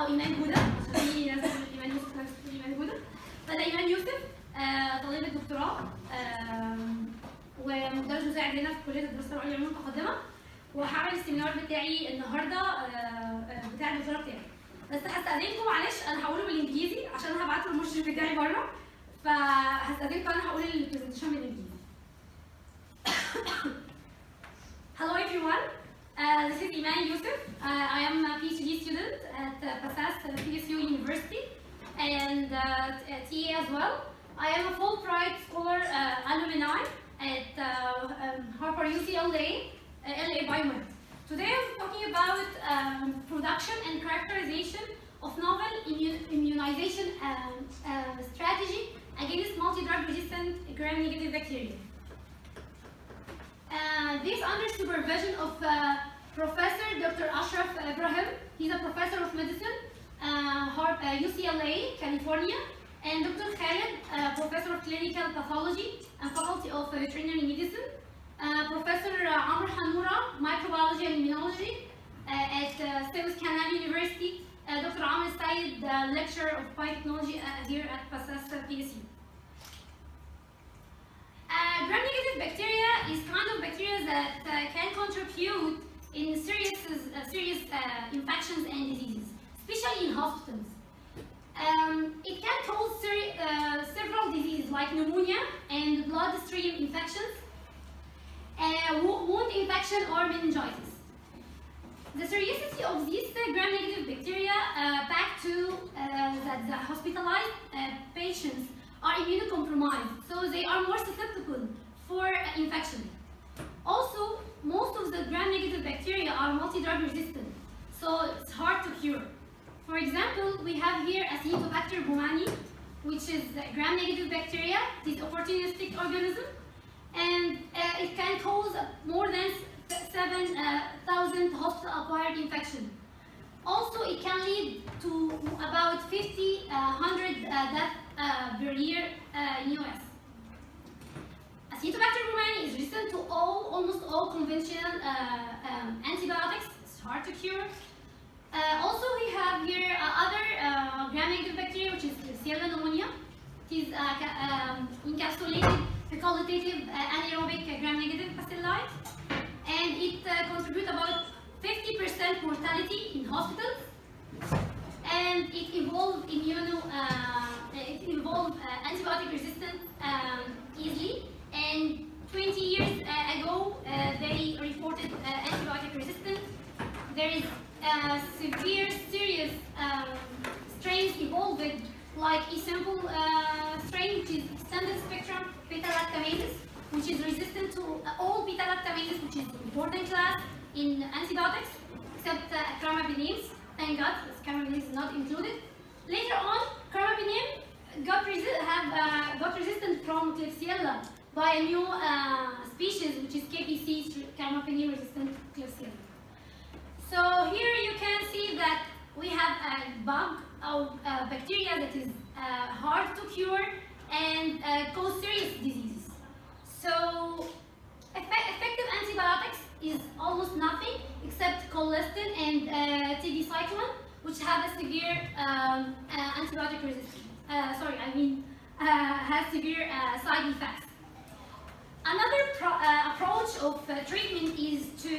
او ايمان جوده عشان في ناس بتقول ايمان يوسف ناس بتقول ايمان جوده. فانا ايمان يوسف طالبه دكتوراه ومدرس مساعد هنا في كليه الدراسات العليا والعلوم المتقدمه، وهعمل السيمينار بتاعي النهارده بتاع الدكتوراه بتاعي. بس هستأذنكم معلش انا هقوله بالانجليزي عشان هبعته للمشرف بتاعي بره، فهستأذنكم انا هقول البرزنتيشن بالانجليزي. Hello everyone, this is Eman Gouda. I am a Ph.D. student at PSU University and TA as well. I am a Fulbright Scholar alumni at Harvard UCLA, LA Biomed. Today I'm talking about production and characterization of novel immunization strategy against multi-drug resistant gram-negative bacteria. This under supervision of Professor Dr. Ashraf Ibrahim. He's a professor of medicine, UCLA, California, and Dr. Khaled, professor of clinical pathology and faculty of veterinary medicine. Professor Amr Hanoura, microbiology and immunology at Suez Canal University. Dr. Amr Said, lecturer of biotechnology here at PSU. Gram-negative bacteria is kind of bacteria that can contribute in serious infections and diseases, especially in hospitals. It can cause several diseases like pneumonia and bloodstream infections, wound infection or meningitis. The seriousity of these gram-negative bacteria back to that the hospitalized patients are immunocompromised, so they are more susceptible for infection. Also, most of the gram-negative bacteria are multi-drug resistant, so it's hard to cure. For example, we have here Acinetobacter baumannii, which is gram-negative bacteria. It is opportunistic organism, and it can cause more than 7,000 hospital-acquired infection. Also, it can lead to about 100 deaths per year in US. Acinetobacter baumannii is resistant to almost all conventional antibiotics. It's hard to cure. Also, we have here other gram-negative bacteria, which is Klebsiella pneumonia. It is encapsulated facultative anaerobic gram-negative bacilli, and it contributes about 50% mortality in hospitals. And it evolved antibiotic resistant easily. And 20 years ago, they reported antibiotic resistance. There is serious strains evolved, like a simple strain, which is extended spectrum beta-lactamases, which is resistant to all beta-lactamases, which is important class in antibiotics, except carbapenems. Thank God, carbapenem is not included. Later on, carbapenem got resistant from Klebsiella by a new species, which is KPC, carbapenem resistant Klebsiella. So here you can see that we have a bug of bacteria that is hard to cure and cause serious diseases. So effective antibiotics is almost nothing except colistin and tigecycline, which have a severe antibiotic resistance. Has severe side effects. Another approach of treatment is to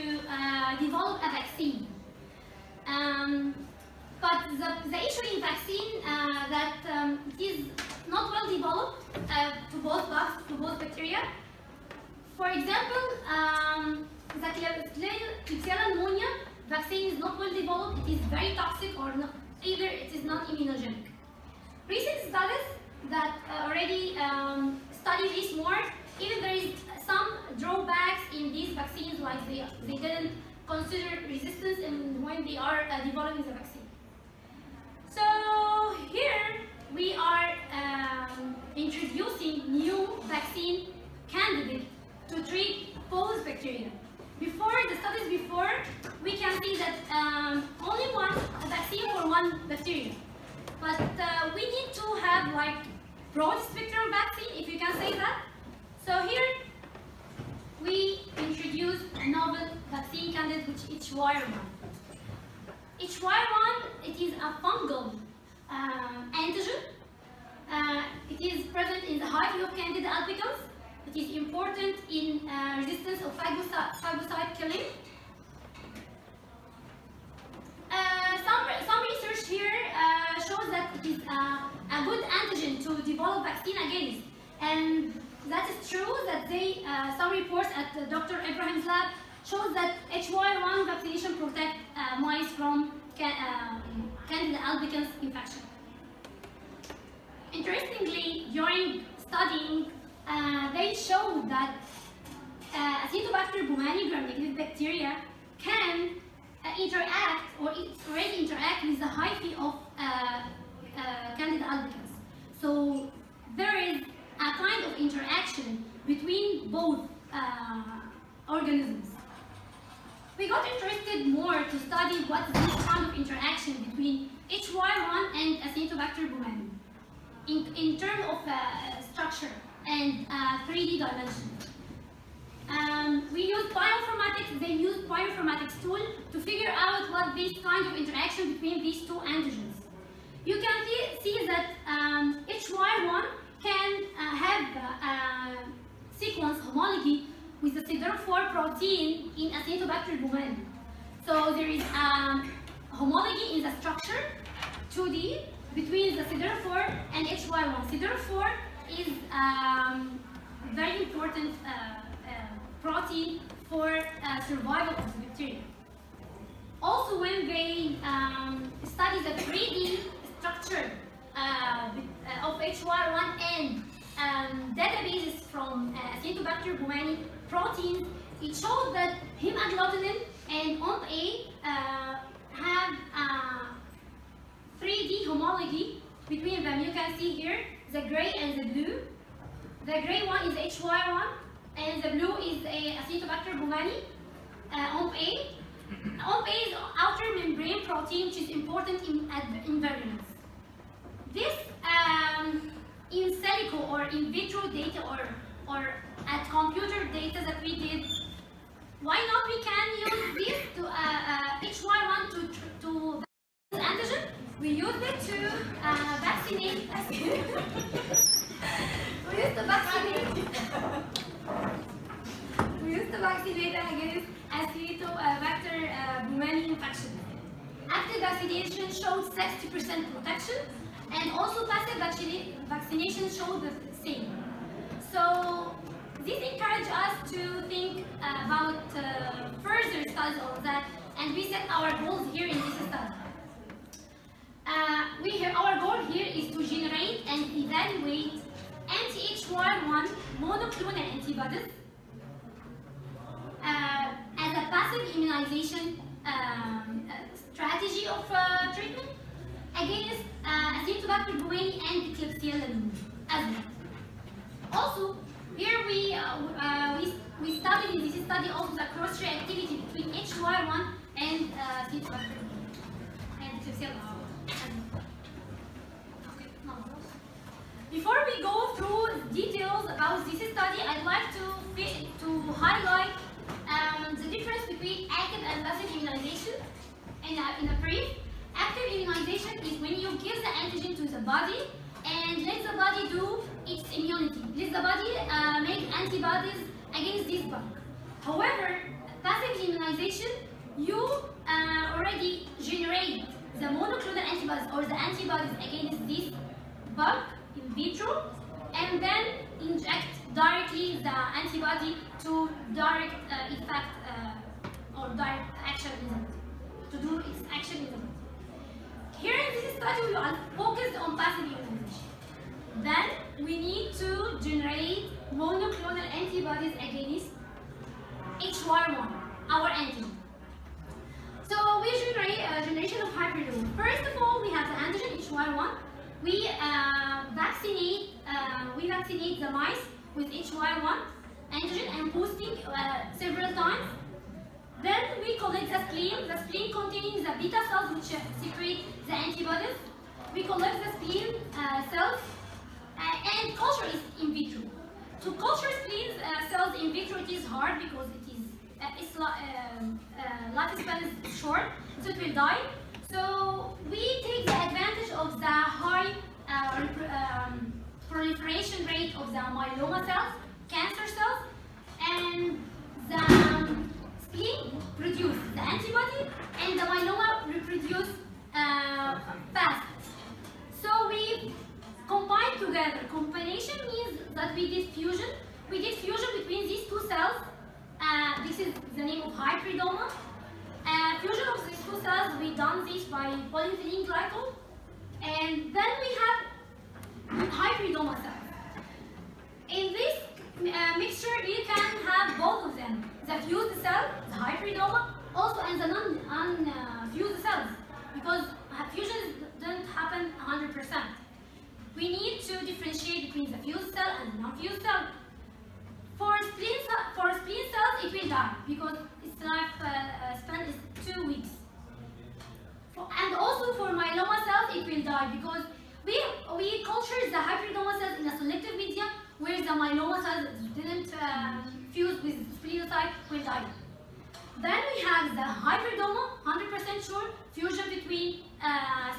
develop a vaccine. But the issue in vaccine that it is not well developed to both bugs, to both bacteria. For example, the Klebsiella pneumonia vaccine is not well developed. It is very toxic, or not, either it is not immunogenic. Recent studies that already study this more, even there is some drawbacks in these vaccines, like they didn't consider resistance when they are developing the vaccine. So here we are introducing new vaccine candidate to treat both bacteria. Before the studies we can see that only a vaccine for one bacteria, but we need to have like broad spectrum vaccine, if you can say that. So here we introduce a novel vaccine candidate, which is H1. H1, it is a fungus It is important in resistance of phagocyte killing. Some research here shows that it is a good antigen to develop vaccine against, and that is true. That some reports at Dr. Ibrahim's lab shows that HY1 vaccination protect mice from Candida albicans infection. Interestingly, during studying, they showed that Acinetobacter baumannii gram-negative bacteria can interact, or it's already interact with the hyphae of Candida albicans. So there is a kind of interaction between both organisms. We got interested more to study what is this kind of interaction between HY1 and Acinetobacter baumannii in terms of structure and 3D dimension. We used bioinformatics. They used bioinformatics tool to figure out what this kind of interaction between these two antigens. You can see that HY1 can have sequence homology with the siderophore protein in Acinetobacter baumannii. So there is homology in the structure, 2D, between the siderophore and HY1. Siderophore is very important protein for survival of the bacteria. Also, when they study the 3D structure of HY1 and databases from Acinetobacter baumannii proteins, it showed that hemagglutinin and OMP-A have 3D homology between them. You can see here the gray and the blue. The gray one is HY1 and the blue is Acinetobacter baumannii, OMP-A. OMP-A is outer membrane protein, which is important in virulence. This in silico or in vitro data or at computer data that we did, why not we can use this to HY1 to antigen? We use it to vaccinate. We used to vaccinate against Acinetobacter baumannii infection. Active vaccination showed 60% protection, and also passive vaccination showed the same. So this encouraged us to think about further studies on that, and we set our goals here in this study. Our goal here is to generate and evaluate anti-HY1 monoclonal antibodies as a passive immunization strategy of treatment against Acinetobacter baumannii and Klebsiella pneumoniae as well. Also, here we studied in this study also the cross-reactivity between HY1 and Acinetobacter and Klebsiella pneumoniae. Before we go through details about this study, I'd like to highlight the difference between active and passive immunization. In a brief, active immunization is when you give the antigen to the body and let the body do its immunity. Let the body make antibodies against this bug. However, passive immunization, you already generate the monoclonal antibodies or the antibodies against this bug in vitro, and then inject directly the antibody to direct effect or direct action in the body, to do its action in the body. Here in this study, we are focused on passive immunization. Then we need to generate monoclonal antibodies against HY1, our antigen. So we generate a generation of hybrid. First of all, we have the antigen HY1. We vaccinate the mice with HY1 antigen and boosting several times. Then we collect the spleen. The spleen containing the beta cells which secrete the antibodies. We collect the spleen cells and culture is in vitro. To culture spleen cells in vitro, it is hard because its lifespan is short, so it will die. So we take the advantage of the high proliferation rate of the myeloma cells, cancer cells, and the spleen produce the antibody, and the myeloma reproduce fast. So we combine together. Combination means that we did fusion. We did fusion between these two cells. This is the name of hybridoma. Fusion of these two cells, we done this by polyethylene glycol. And then we have hybridoma cells. In this mixture, you can have both of them. The fused cell, the hybridoma, also and the non-fused cells. Because fusion doesn't happen 100%. We need to differentiate between the fused cell and the non-fused cell. For spleen cells, it will die because its lifespan is 2 weeks. And also for myeloma cells, it will die because we cultured the hybridoma cells in a selective medium where the myeloma cells didn't fuse with splenocyte will die. Then we have the hybridoma, 100% sure fusion between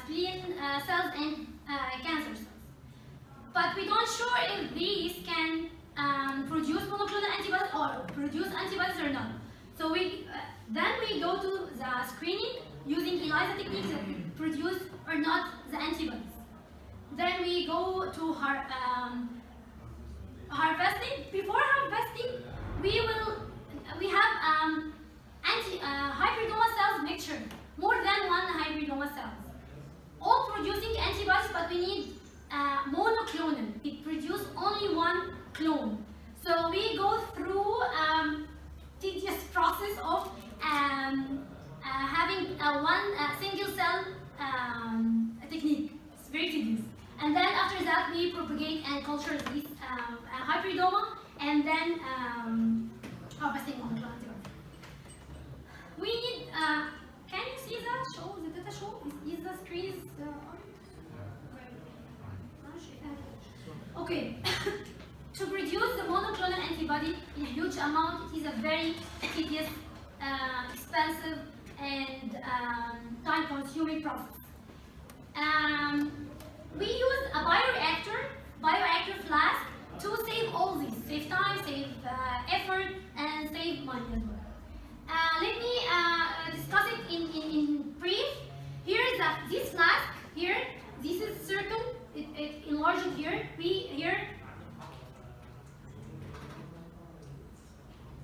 spleen cells and cancer cells. But we don't sure if these can produce monoclonal antibodies or produce antibodies or not. So then we go to the screening using ELISA techniques that produce or not the antibodies. Then we go to harvesting. Before harvesting, we have hybridoma cells mixture, more than one hybridoma cells, all producing antibodies, but we need monoclonal. It produces only one clone. So we go through tedious process of having one single cell technique. It's very tedious. And then after that, we propagate and culture this hybridoma, and then harvesting monoclonal antibodies. We need. Can you see that? Show the data. Show is the screen okay. To produce the monoclonal antibody in a huge amount, it is a very tedious, expensive, and time-consuming process. We use a bioreactor flask to save all this, save time, save effort, and save money as well. Let me discuss it in brief. Here is this flask. Here, this is circle. It enlarged here.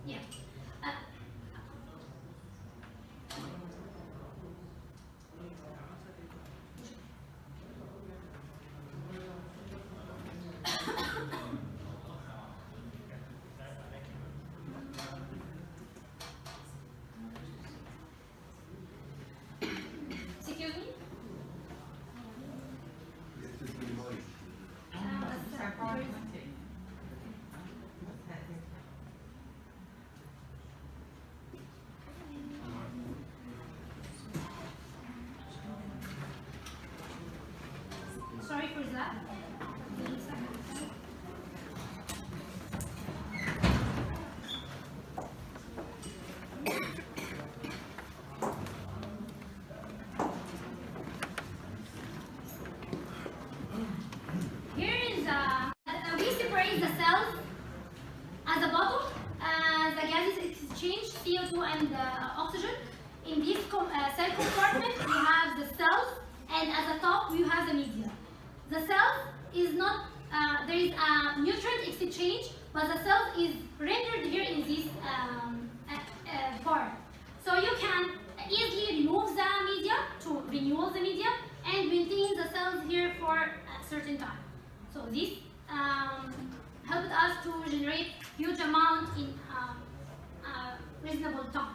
Yeah. Excuse me? Sorry for that. Here is we separate the cells at the bottom. The gases exchange CO2 and oxygen. In this cell compartment, we have the cells, and at the top we have the media. The cell is not, there is a nutrient exchange, but the cell is rendered here in this part. So you can easily remove the media to renew the media and maintain the cells here for a certain time. So this helped us to generate huge amount in reasonable time.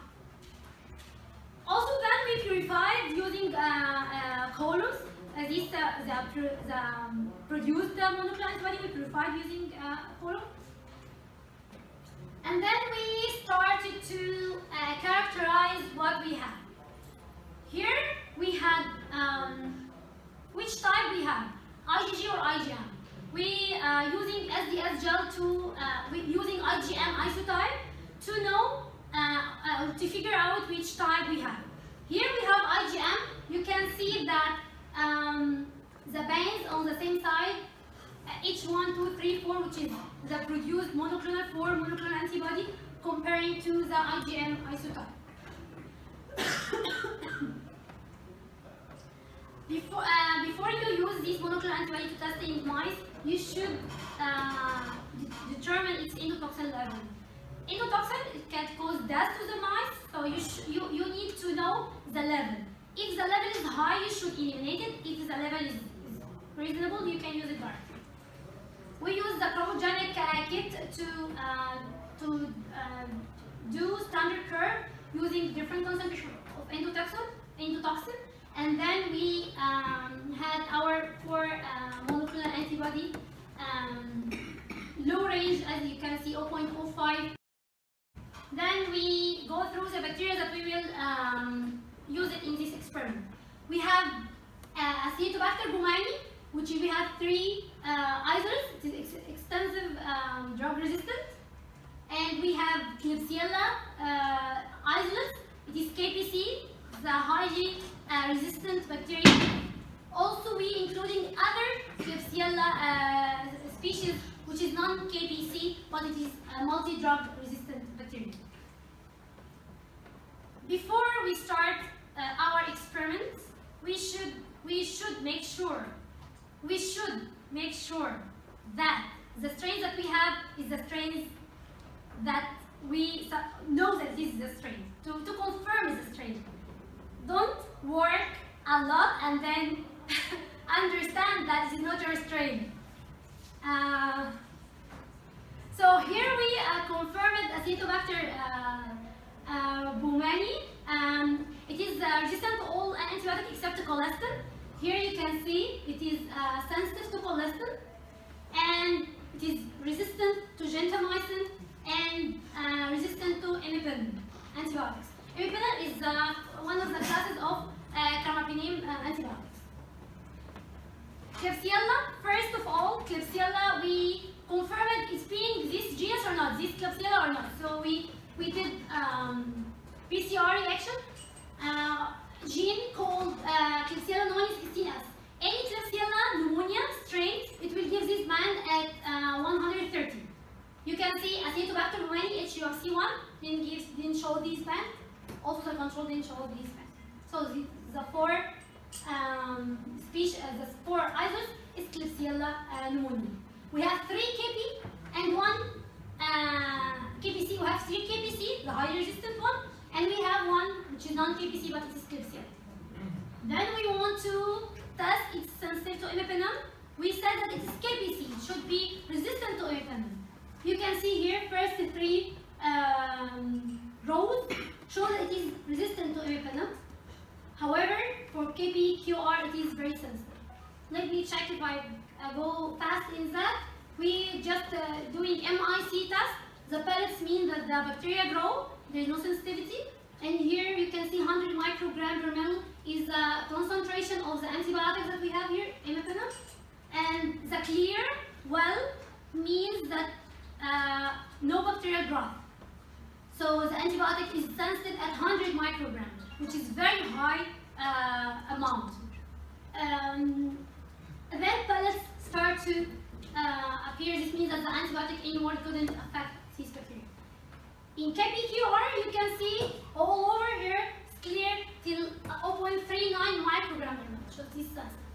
Also then we purified using columns. The produced monoclonal antibody we purified using column. And then we started to characterize what we had. Here we had, which type we had, IgG or IgM. We using SDS gel to, using IgM isotype to know, to figure out which type we have. Here we have IgM. You can see that the bands on the same side, each 1, 2, 3, 4, which is the produced monoclonal 4 monoclonal antibody, comparing to the IgM isotype. Before you use this monoclonal antibody to test in mice, you should determine its endotoxin level. Endotoxin, it can cause death to the mice, so you need to know the level. If the level is high, you should eliminate it. If the level is reasonable, you can use it directly. We use the chromogenic kit to do standard curve using different concentration of endotoxin, and then we had our 4 monoclonal antibody, low range, as you can see, 0.05. Then we go through the bacteria that we will use it in this experiment. We have Acinetobacter baumannii, which we have 3 isolates. It is extensive drug resistant. And we have Klebsiella isolates. It is KPC, the highly resistant bacteria. Also, we including other Klebsiella species, which is non-KPC, but it is multi-drug resistant bacteria. Before we start our experiments, we should make sure that the strains that we have is the strains that we know that this is the strain. To confirm is the strain. Don't work a lot and then understand that it is not your strain. So here we confirmed Acinetobacter baumannii. It is resistant to all antibiotics except to colistin. Here you can see it is sensitive to colistin, and it is resistant to gentamicin and resistant to imipenem antibiotics. Imipenem is one of the classes of carbapenem antibiotics. Klebsiella, first of all, Klebsiella, we confirmed it's being this genus or not, this Klebsiella or not. So we did PCR reaction. Gene called Klebsiella pneumoniae 16S. Any Klebsiella pneumonia strain, it will give this band at 130. You can see Acinetobacter baumannii HUFC1 didn't show this band. Also the control didn't show this band. So the 4 species, the 4 isolates is Klebsiella pneumoniae. We have 3 KP and 1 KPC. We have 3 KPC, the highly resistant one, and we have 1 which is non-KPC but it is Klebsiella. Then we want to test its sensitivity to imipenem. We said that it is KPC, it should be resistant to imipenem. You can see here, first 3 rows show that it is resistant to imipenem. However, for KP-QR, it is very sensitive. Let me check if I go fast in that. We just doing MIC test. The pellets mean that the bacteria grow. There is no sensitivity. And here you can see 100 microgram per ml is the concentration of the antibiotics that we have here, imipenem. And the clear well means that no bacterial growth. So the antibiotic is sensitive at 100 micrograms, which is very high amount. Then pellets start to appear. This means that the antibiotic anymore couldn't affect these bacteria. In KP-QR, you can see all over here it's clear till 0.39 microgram per ml. So it is sensitive.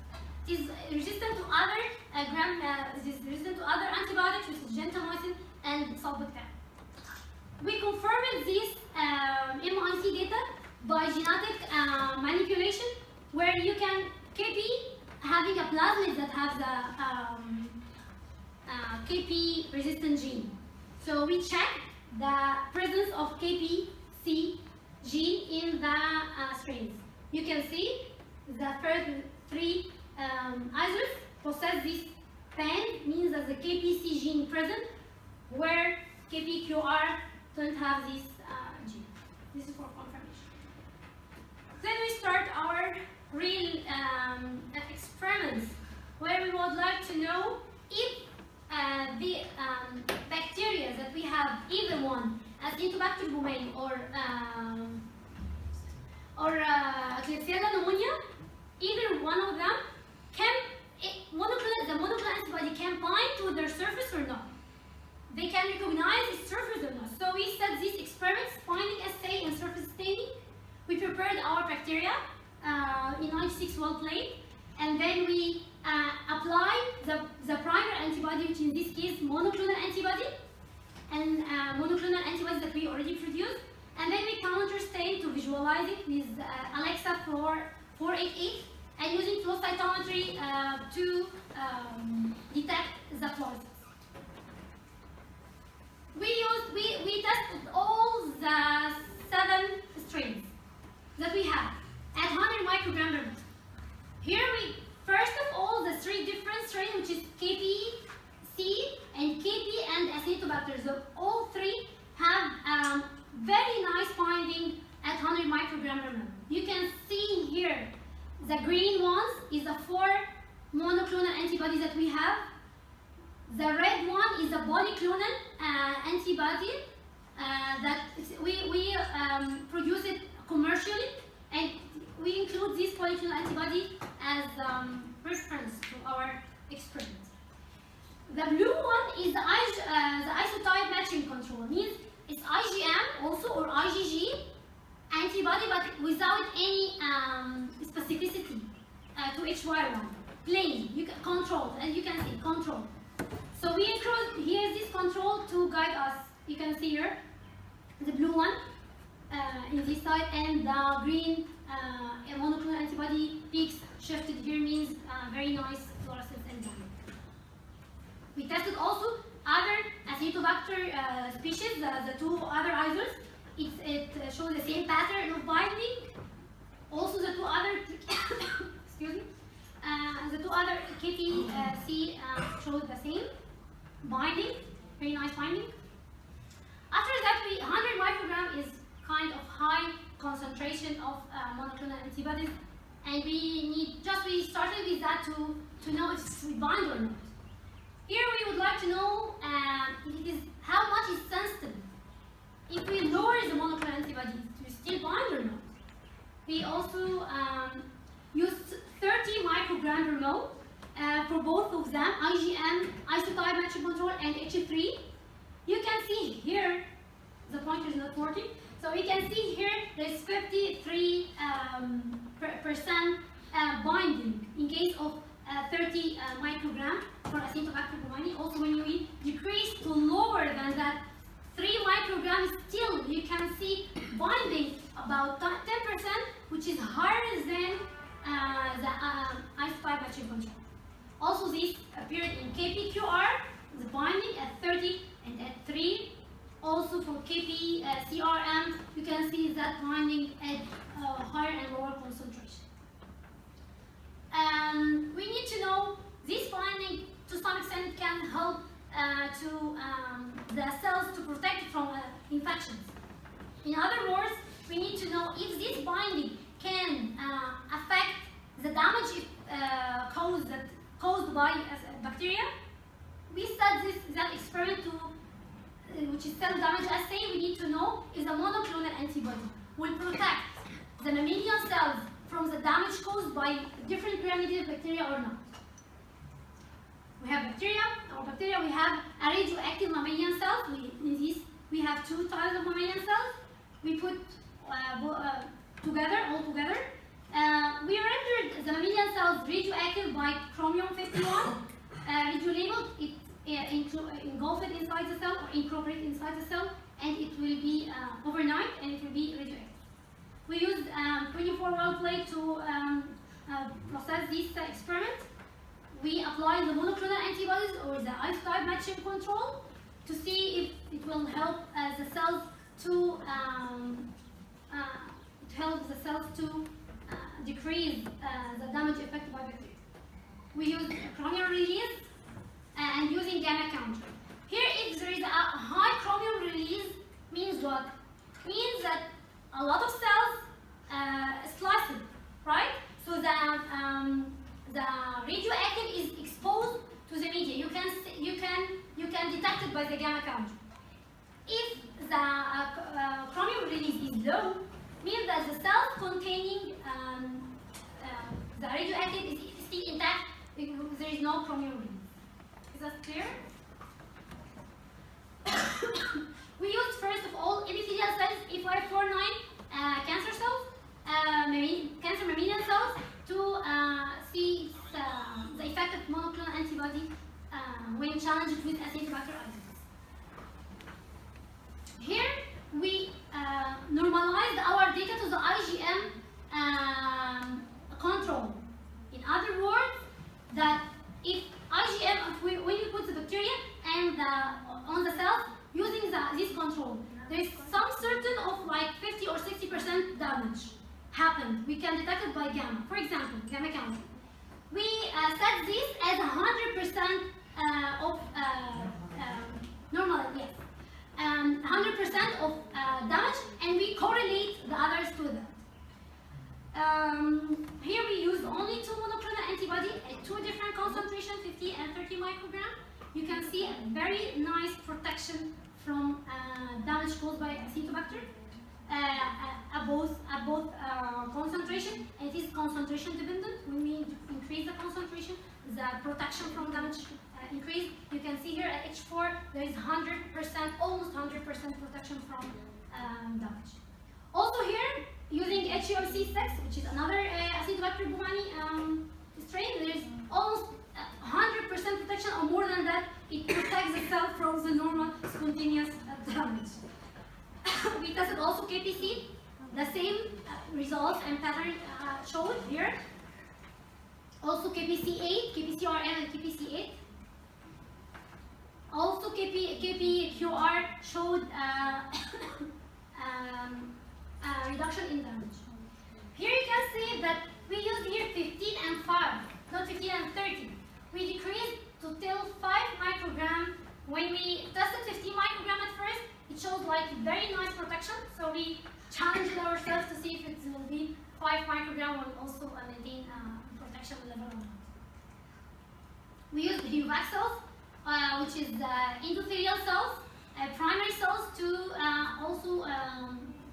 It is resistant to other antibiotics, which is gentamicin and sulbactam. We confirmed this MIC data by genetic manipulation, where you can KP having a plasmid that has a KP resistant gene. So we check the presence of KPC gene in the strains. You can see the first 3 isolates possess this pen, means that the KPC gene present, where KP-QR don't have this gene. This is for confirmation. Then we start our real experiments, where we would like to know if the bacteria that we have, either one, Acinetobacter baumannii or Klebsiella pneumonia, either one of them can the monoclonal antibody can bind to their surface or not. in 96 well plate, and then we apply the primary antibody, which in this case monoclonal antibody, and monoclonal antibodies that we already produced, and then we counter stain to visualize it with Alexa 488, and using flow cytometry to detect the fluorescence. We tested all the 7 strains that we have at 100 microgram per ml. Here we, first of all, the 3 different strains, which is KP, C, and KP and Acinetobacter. So all 3 have very nice finding at 100 microgram per ml. You can see here the green ones is the 4 monoclonal antibodies that we have. The red one is a polyclonal antibody that we produce it commercially, and we include this polyclonal antibody as reference to our experiment. The blue one is the isotype matching control. Means it's IgM also or IgG antibody, but without any specificity to HY1. Plain, you can control, as you can see, control. So we include here this control to guide us. You can see here the blue one in this side, and the green monoclonal antibody peaks shifted here means very nice fluorescence and binding. We tested also other Acinetobacter species, the 2 other isols. It shows the same pattern of binding. Also the 2 other excuse me, the 2 other KPC showed the same binding, very nice binding. After that, 100 microgram is kind of high concentration of monoclonal antibodies, and we started with that to know if we bind or not. Here we would like to know how much is sensitive. If we lower the monoclonal antibodies, do we still bind or not? We also used 30 microgram per ml for both of them, IgM, isotype matching control, and H3. You can see here, the pointer is not working, so we can see here there's 53% binding in case of 30 microgram for Acinetobacter baumannii. Also, when you decrease to lower than that 3 micrograms, still you can see binding about 10%, which is higher than the isotype matching control. Also, this appeared in KPQR, the binding at 30 and at 3. Also for KP-CRM, you can see that binding at higher and lower concentration. We need to know this binding to some extent can help the cells to protect from infections. In other words, we need to know if this binding can affect the damage caused by bacteria. We studied that experiment which is cell damage assay. We need to know if the monoclonal antibody will protect the mammalian cells from the damage caused by different gram-negative bacteria or not. We have bacteria. Our bacteria, we have a radioactive mammalian cells. We have 2 types of mammalian cells. We put all together. We rendered the mammalian cells radioactive by chromium-51, radiolabeled it, engulfed inside the cell or incorporated inside the cell, and it will be overnight, and it will be radioactive. We used 24-well plate to process this experiment. We applied the monoclonal antibodies or the isotype matching control to see if it will help the cells to decrease the damage affected by bacteria. We use chromium release and using gamma counter. Here, if there is a high chromium release, means what? Means that a lot of cells slice it, right? So the radioactive is exposed to the media. You can detect it by the gamma counter. If the chromium release is low, means that the cells containing the radioactive is still intact because there is no chromium release. Is that clear? We used first of all epithelial cells, E549 cancer cells, cancer mammalian count. For example, gamma count. We set this as 100% of normal, yes, 100% of damage, and we correlate the others to that. Here we use only 2 monoclonal antibody at 2 different concentrations, 50 and 30 microgram. You can see a very nice protection from damage caused by Acinetobacter at both concentration. It is concentration dependent. When we increase the concentration, the protection from damage increase. You can see here at H4 there is 100%, almost 100% protection from damage. Also here, using HUMC6, which is another Acinetobacter baumannii strain, there is almost 100% protection, or more than that. It protects the cell from the normal spontaneous damage. We tested also KPC, the same results and pattern showed here. Also KPC8, KPCRN and KPC8. Also KPQR showed reduction in damage. Here you can see that we use here 15 and 5, not 15 and 30. We decreased to till 5 microgram. When we tested 15 microgram at first, it showed like very nice protection. So we challenged ourselves to see if it will be 5 microgram will also maintain protection level or not. We used HUVAC cells, which is endothelial cells, primary cells, to also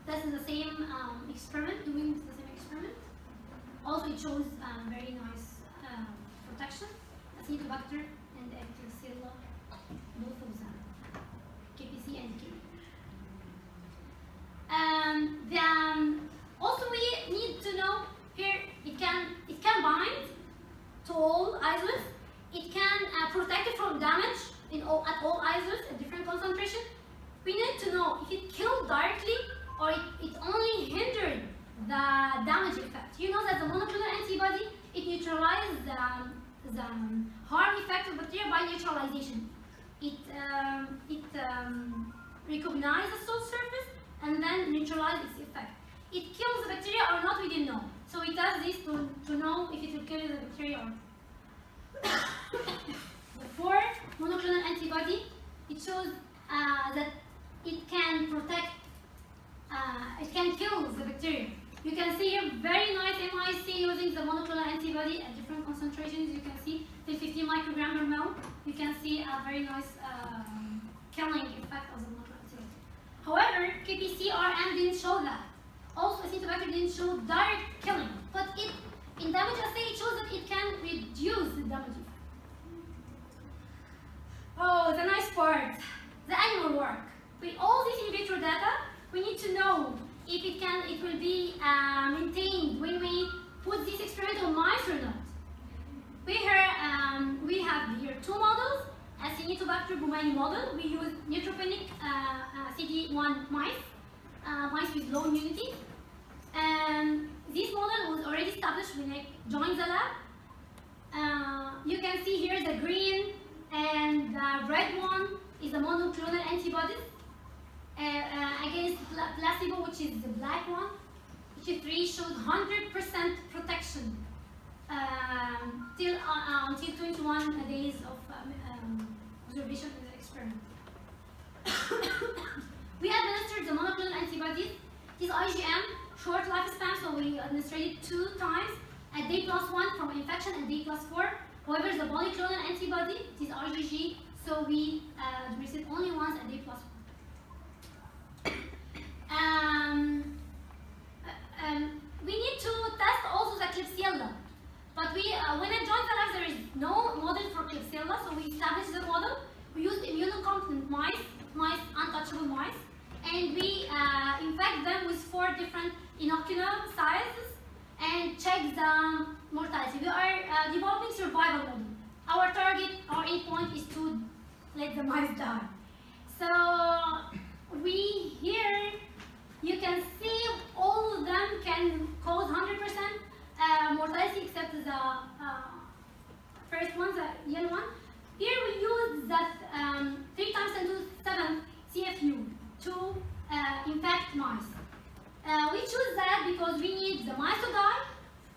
test the same experiment, doing the same experiment. Also, it shows very nice protection. Acinetobacter and Klebsiella, both of them, KPC and K. Also, we need to know here it can bind to all isolates. It can protect it from damage at all isolates at different concentration. We need to know if it killed directly or it only hindered the damage effect. You know that the monoclonal antibody, it neutralizes the harm effect of bacteria by neutralization. It recognizes the cell surface and then neutralizes its effect. It kills the bacteria or not, we didn't know. So we test this to know if it will kill the bacteria or not. For monoclonal antibody, it shows that it can protect, it can kill the bacteria. You can see here very nice MIC using the monoclonal antibody at different concentrations. You can see till 15 microgram per ml. You can see a very nice killing effect of the monoclonal antibody. However, KPCRN didn't show that. Also, Acinetobacter didn't show direct killing, but in damage assay it shows that it can reduce the damage effect. Oh, the nice part, the animal work. With all this in vitro data, we need to know if it will be maintained when we put this experiment on mice or not. We have here 2 models. Acinetobacter baumannii model. We use neutropenic CD1 mice, mice with low immunity. This model was already established when I joined the lab. You can see here the green and the red one is the monoclonal antibodies against placebo, which is the black one. H3 shows 100% protection until 21 days of observation in the experiment. We administered the monoclonal antibodies. This IgM, short lifespan, so we administered it 2 times at day +1 from infection and day +4. However, the polyclonal antibody, it is IgG, so we administered only once at day +1. We need to test also the Klebsiella, but when I joined the lab, there is no model for Klebsiella, so we established the model. We used immunocompetent mice, untouchable mice, and we infect them with 4 different inocular sizes and check the mortality. We are developing survival model. Our target, our endpoint is to let the mice die. So here you can see all of them can cause 100% mortality except the first one, the yellow one. Here we use that 3 times 10 to the 7th CFU to infect mice. We choose that because we need the mice to die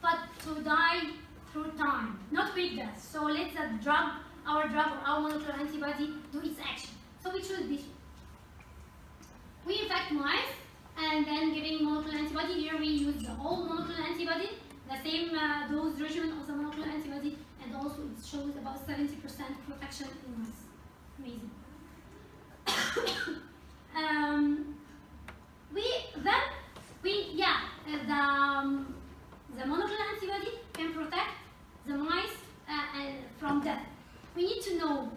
but to die through time, not quick death. So let the drug, our monoclonal antibody, do its action. So we choose this. We infect mice and then giving monoclonal antibody. Here we use the old monoclonal antibody, the same dose regimen of the monoclonal antibody, and also it shows about 70% protection in mice. Amazing. The monoclonal antibody can protect the mice from death. We need to know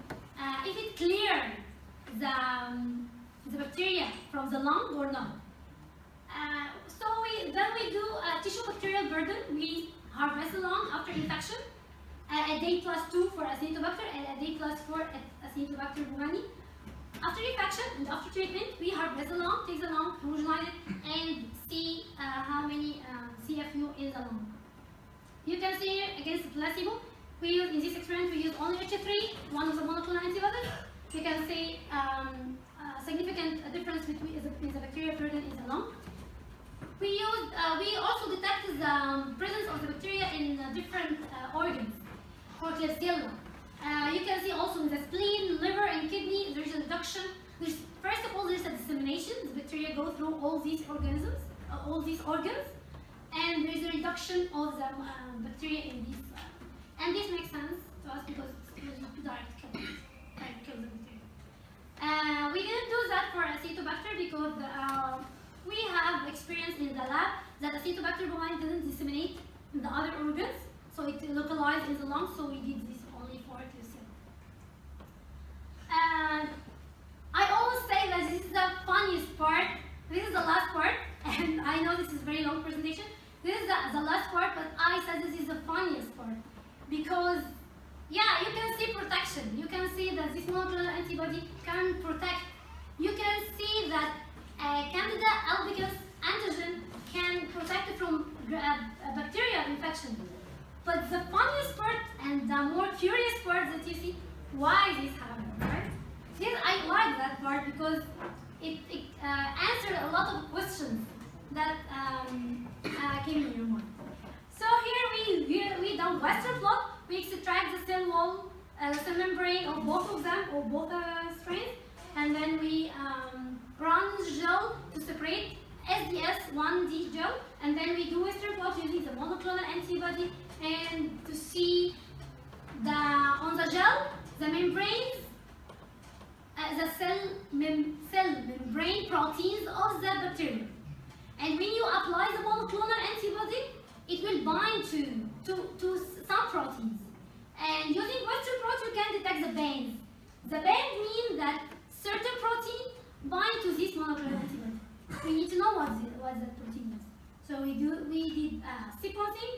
if it clears the bacteria from the lung or not. Then we do a tissue bacterial burden. We harvest the lung after infection, a day +2 for Acinetobacter and a day +4 at Acinetobacter baumannii. After infection and after treatment, we harvest the lung, take the lung, homogenize it, and see how many CFU in the lung. You can see here against placebo. We use in this experiment we use only H3, one of the monoclonal antibodies. You can see significant difference between the bacterial burden in the lung. We also detect the presence of the bacteria in different organs for Klebsiella. You can see also in the spleen, liver, and kidney, there is a reduction. First of all, there is a dissemination. The bacteria go through all these organisms, all these organs, and there is a reduction of the bacteria in these. And this makes sense to us because it's direct kill the bacteria. We didn't do that for Acinetobacter because we have experience in the lab that Acinetobacter baumannii doesn't disseminate in the other organs, so it localized in the lungs, so we did this only for Klebsiella. I always say that this is the funniest part. This is the last part, and I know this is a very long presentation. This is the last part, but I said this is the funniest part because, yeah, you can see protection. You can see that this monoclonal antibody can protect. You can see that Candida albicans antigen can protect from bacterial infection. But the funniest part and the more curious part that you see, why this happened, right? Yes, I like that part because it answered a lot of questions that came in your mind. So here we done Western blot. We extract the cell wall, cell membrane of both of them, or both strains, and then we run gel to separate SDS1D gel, and then we do Western blot using the monoclonal antibody and to see on the gel the membranes, the cell membrane proteins of the bacteria. And when you apply the monoclonal antibody, it will bind to some proteins. And using Western blot, you can detect the bands. The band means that certain protein bind to this monoclonal antibody. We need to know what that protein is. So we did sequencing,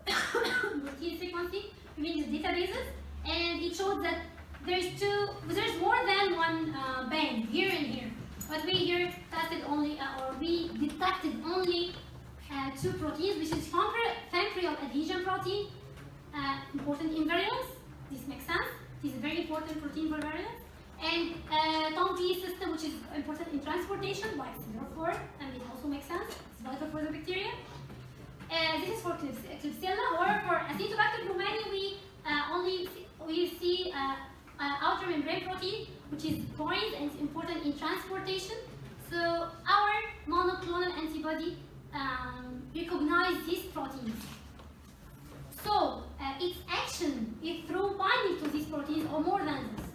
protein sequencing, using the databases, and it showed that there's more than one band here and here. But we here tested only, or we detected only 2 proteins, which is fempryl adhesion protein, important in virulence. This makes sense. This is a very important protein for virulence. And TOMV system, which is important in transportation by CD4, and it also makes sense. It's vital for the bacteria. This is for Klebsiella. However, for Acinetobacter baumannii, we see outer membrane protein, which is poised and is important in transportation. So our monoclonal antibody recognizes these proteins. So its action is through binding to these proteins or more than this.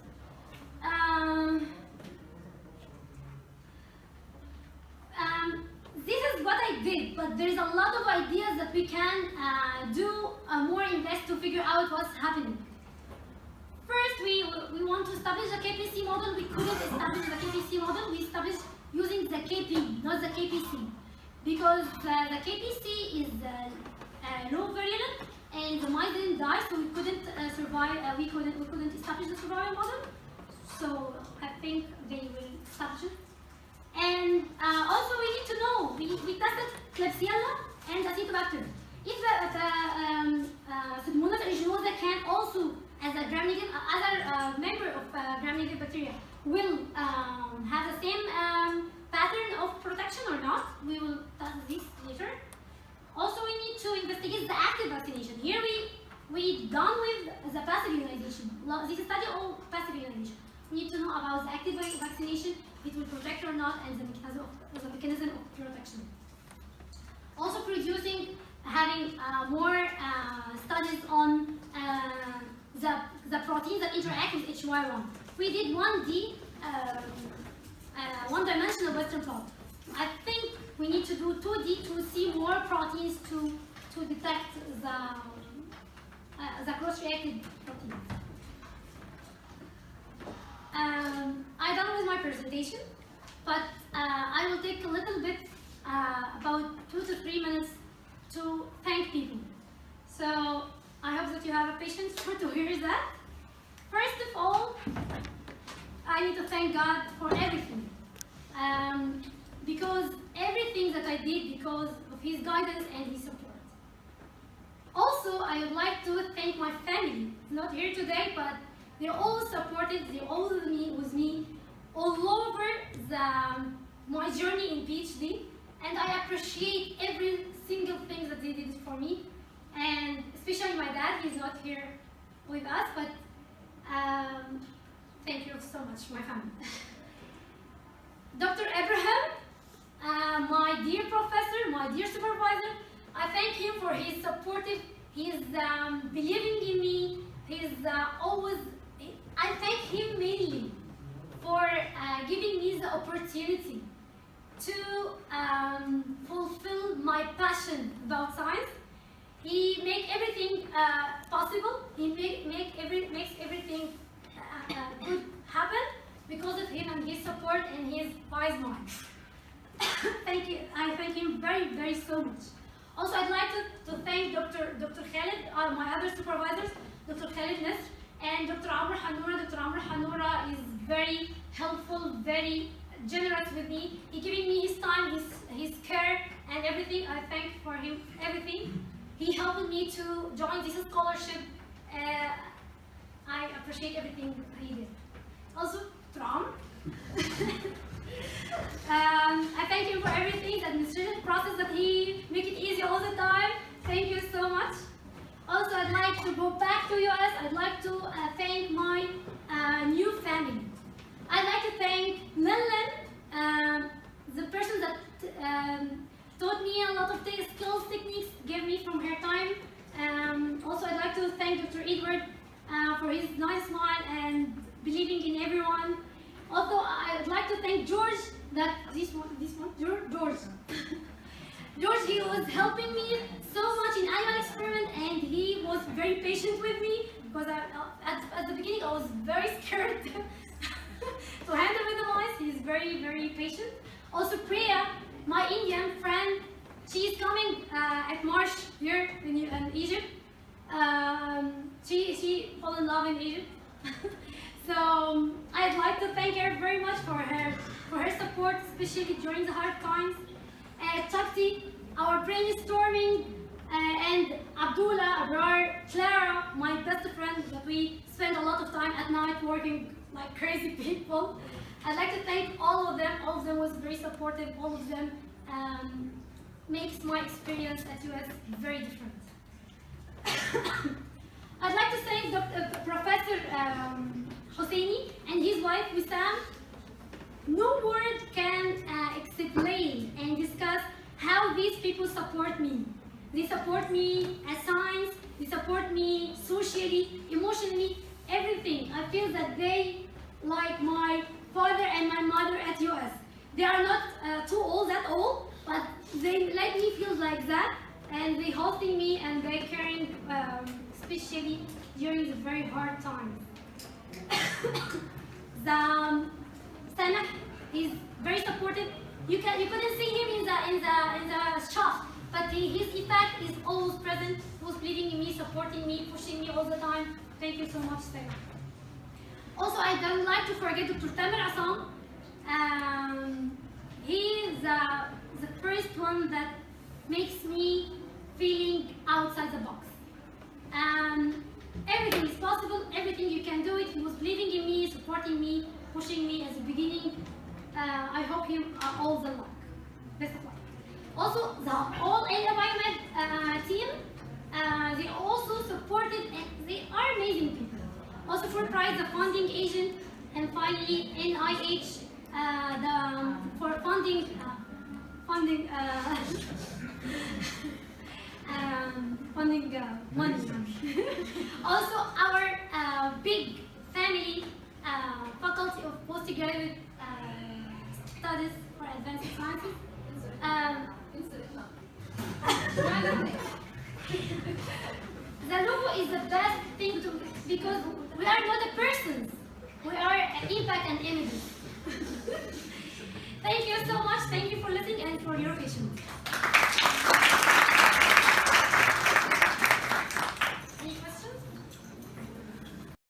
This is what I did, but there's a lot of ideas that we can do more in depth to figure out what's happening. First, we want to establish a KPC model. We couldn't establish the KPC model. We established using the KP, not the KPC, because the KPC is low virulent and the mice didn't die, so we couldn't survive. We couldn't establish the survival model. So I think they will establish it. And also we need to know, we tested Klebsiella and Acinetobacter. If Pseudomonas aeruginosa can also, as a gram-negative, other member of gram-negative bacteria, will have the same pattern of protection or not. We will test this later. Also, we need to investigate the active vaccination. Here we done with the passive immunization. This study all passive immunization. We need to know about the active vaccination, if it will protect or not, and the mechanism of protection. Also having more studies on the proteins that interact with HY1. We did 1D, one-dimensional Western blot. I think we need to do 2D to see more proteins to detect the cross-reacted proteins. I'm done with my presentation, but I will take a little bit, about 2 to 3 minutes to thank people. So I hope that you have a patience to hear that. First of all, I need to thank God for everything. Because everything that I did because of His guidance and His support. Also, I would like to thank my family. Not here today, but they all supported, they all with me all over my journey in PhD, and I appreciate every single thing that they did for me, and especially my dad. He's not here with us, but thank you so much, my family. Dr. Abraham, my dear professor, my dear supervisor, I thank him for his supportive, his believing in me, I thank him mainly for giving me the opportunity to fulfill my passion about science. He makes everything possible. He makes everything good happen because of him and his support and his wise mind. Thank you. I thank him very, very so much. Also, I'd like to thank Dr. Khalid, my other supervisors, Dr. Khalid Nasr and Dr. Amr Hanoura. Dr. Amr Hanoura is very helpful, very generous with me. He giving me his time, his care, and everything. I thank for him everything. He helped me to join this scholarship. I appreciate everything he did. Also, Dr. Amr. I thank him for everything, the administrative process that he make it easy all the time. Thank you so much. Also, I'd like to go back to US. I'd like to thank my new family. I'd like to thank Lillian, the person that taught me a lot of skills, techniques, gave me from her time. Also, I'd like to thank Dr. Edward for his nice smile and believing in everyone. Also, I'd like to thank George, George. George, he was helping me so much in animal experiment, and he was very patient with me because at the beginning I was very scared to handle with the mice. He's very, very patient. Also, Priya, my Indian friend, she's coming at March here in Egypt. She fell in love in Egypt. So I'd like to thank her very much for her support, especially during the hard times. Chakti, our brainstorming, and Abdullah, Abrar, Clara, my best friend, that we spend a lot of time at night working like crazy people. I'd like to thank all of them. All of them was very supportive. All of them makes my experience at US very different. I'd like to thank Professor Hosseini and his wife Wissam. No word can explain and discuss how these people support me. They support me as science, they support me socially, emotionally, everything. I feel that they like my father and my mother at US. They are not too old at all, but they let me feel like that, and they hosting me and they caring, especially during the very hard times. Sanah is very supportive. You couldn't see him in the shop, but his effect is always present. He was believing in me, supporting me, pushing me all the time. Thank you so much, Sanah. Also, I don't like to forget Dr. Tamer Assam. He is the first one that makes me feeling outside the box. Everything is possible, everything you can do it. He was believing in me, supporting me, pushing me at the beginning. I hope him all the luck. Best of luck. Also, all Ella Biomed team. They also supported, and they are amazing people. Also for prize, the funding agent, and finally NIH, for funding money. Also our big family, faculty of postgraduate studies for advanced sciences. The logo is the best thing to, because we are not the persons, we are impact and images. Thank you so much. Thank you for